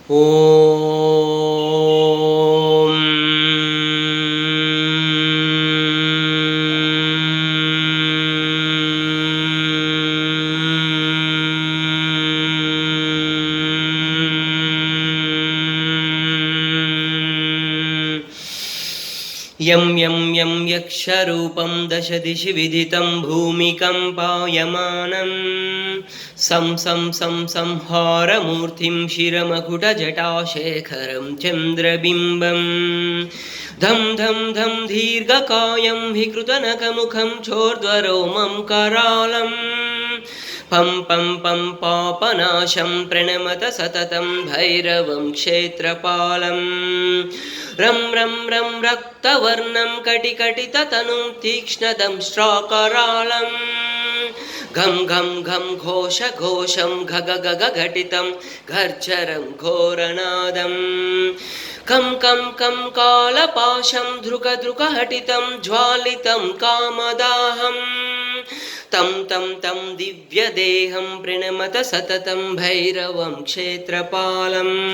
ಓಂ M M M ಯಕ್ಷರೂಪಂ ದಶ ದಿಶಿ ವಿದಿತಂ ಭೂಮಿಕಂಪಾಯಮಾನಂ ಸಂ ಸಂ ಸಂ ಸಂಹಾರಮೂರ್ತಿಂ ಶಿರಮಕುಟಜಟಾಶೇಖರಂ ಚಂದ್ರಬಿಂಬಂ ಧಂ ಧಂ ಧಂ ದೀರ್ಘಕಾಯಂ ವಿಕೃತನಖಮುಖಂ ಚೋರ್ಧ್ವರೋಮಂ ಕರಾಲಂ ಪಂ ಪಂ ಪಂ ಪಾಪನಾಶಂ ಪ್ರಣಮತ ಸತತಂ ಭೈರವಂ ಕ್ಷೇತ್ರಪಾಲಂ ರಂ ರಂ ರಂ ರಕ್ತವರ್ಣಂ ಕಟಿಕಟಿತತನುಂ ತೀಕ್ಷ್ಣದಂಶ್ರಾಕರಾಳಂ ಘಂ ಘಂ ಘಂ ಘೋಷ ಘೋಷಂ ಘಗ ಗಗ ಘಟಿತಂ ಘರ್ಜರಂ ಘೋರನಾದಂ ಕಂ ಕಂ ಕಂ ಕಾಲಪಾಶಂ ಧೃಕ ಧೃಕ ಹಟಿತಂ ಜ್ವಾಲಿತಂ ಕಾಮದಾಹಂ तं तं तं दिव्यदेहं प्रणमत सततं भैरवं क्षेत्रपालम्